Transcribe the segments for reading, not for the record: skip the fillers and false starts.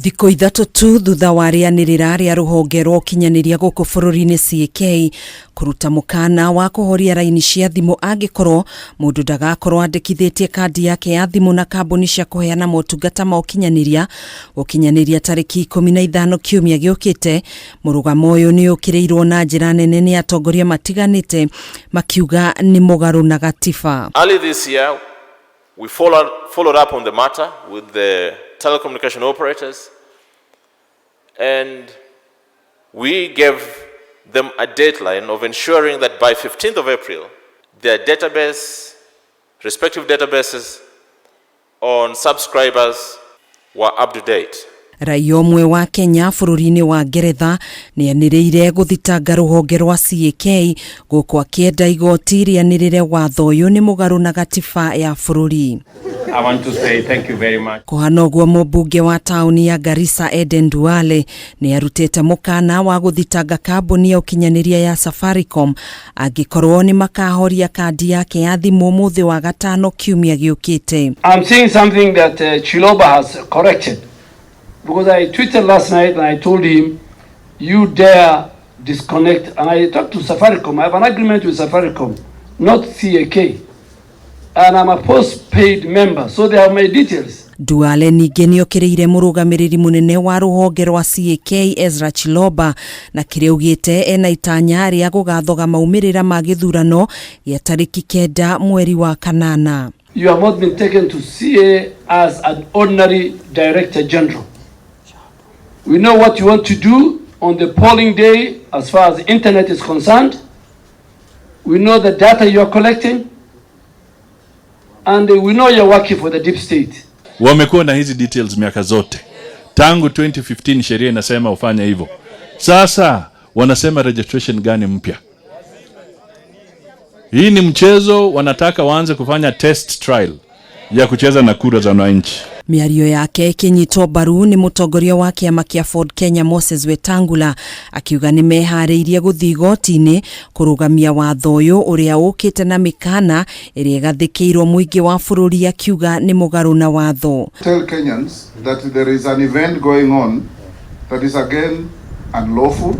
Thikũ ithatũ tu thutha wa rĩanĩrĩra rĩa Ruhonge rwa ukinyaniria guku bururi-ini CK kuruta mukana wa kuhoria raini cia thimu angĩkorwo mundu ndagakorwo andikithĩtie kandi yake ya thimu na kambuni cia kuheana motungata ma ukinyaniria tariki 15 kiumia gĩũkĩte. Mũrugamo ũyũ nĩ ũkĩrĩirwo na njĩra nene nĩ atongoria matiganĩte makiuga nĩ mũgarũ na gatiba. Early this year we followed up on the matter with the telecommunication operators, and we gave them a deadline of ensuring that by 15th of April their respective databases on subscribers were up to date. Raia ũmwe wa Kenya bururi-ini wa Ngeretha nĩ anĩrĩire gũthitanga Ruhonge rwa CK guku akĩenda igoti rĩanĩrĩre watho ũyũ nĩ mũgarũ na gatiba ya bururi. I want to say thank you very much. Kuhana ũguo mũmbunge wa tauni ya Garissa Eden Duale nĩ arutĩte mũkana wa gũthitanga kambuni ya ukinyaniria ya Safaricom angĩkorwo nĩ makahoria kandi yake ya thimu mũthĩ wa gatano kiumia gĩũkĩte. I'm saying something that Chiloba has corrected, because I tweeted last night and I told him, you dare disconnect, and I talked to Safaricom. I have an agreement with Safaricom, not CAK. And I'm a post-paid member, so they have my details. Duale ningĩ nĩ okĩrĩire mũrũgamĩrĩri mũnene wa Ruhonge rwa CAK Ezra Chiloba na kĩrĩa augĩte ena itanya rĩa gũgathoga maumĩrĩra ma gĩthurano gĩa tariki 9 mweri wa kanana. You have not been taken to CA as an ordinary Director General. We know what you want to do on the polling day as far as the internet is concerned. We know the data you are collecting. And we know you're working for the deep state. Wamekuwa na hizi details miaka zote. Tangu 2015 sheria inasema ufanye hivyo. Sasa wanasema registration gani mpya? Hii ni mchezo, wanataka waanze kufanya test trial ya kucheza na kura za wananchi. Miario yake ikinyitwo mbaru nĩ mũtongoria wa kĩama kĩa Ford Kenya Moses Wetangula akiuga nĩ meharĩirie gũthiĩ igoti-ini kurugamia watho ũyũ ũrĩa ũkĩte na mĩkana ĩrĩa ĩgathĩkĩirwo mũingĩ wa bũrũri akiuga nĩ mũgarũ na watho. Tell Kenyans that there is an event going on that is again unlawful,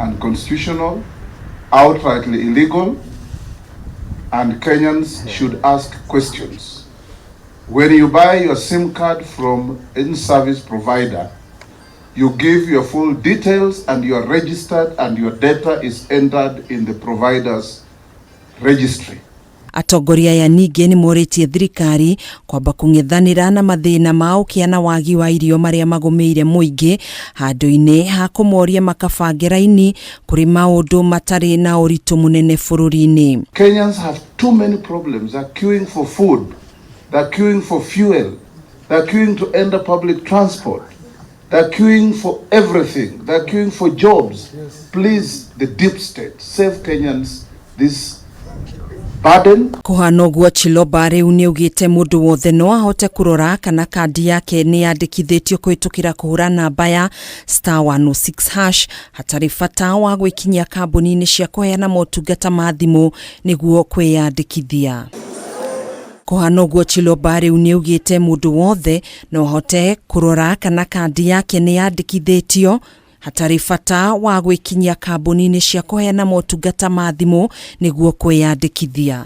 unconstitutional, outrightly illegal, and Kenyans should ask questions. When you buy your SIM card from any service provider, you give your full details and you are registered and your data is entered in the provider's registry. Atongoria ya ningĩ nĩ morĩtie thirikari kwamba kũng'ethanĩra na mathĩna ma ũkĩa na wagi wa irio marĩa magũmĩire mũingĩ handũ-inĩ ha kũmoria makabange raini kũrĩ maũndũ matarĩ na ũritũ mũnene bũrũri-inĩ. Kenyans have too many problems. They're queuing for food. They're queuing for fuel. They're queuing to enter public transport. They're queuing for everything. They're queuing for jobs. Yes. Please, the deep state, save Kenyans this burden. Kuhana ũguo Chiloba rĩu nĩ augĩte mũndũ wothe no ahote kũrora kana kandi yake nĩ yandĩkithĩtio Kuhitukira kũhũra namba ya *106# hatarĩ bata wa gwĩkinyia kambuni-inĩ cia kuheana motungata ma thimũ nĩguo kwĩyandĩkithia. Kuhana ũguo Chiloba rĩu nĩ augĩte mũndũ wothe no ahote kũrora kana kandi yake nĩ yandĩkithĩtio hatarĩ bata wa gwĩkinyia kambuni-inĩ cia kuheana motungata ma thimũ nĩguo kwĩyandĩkithia.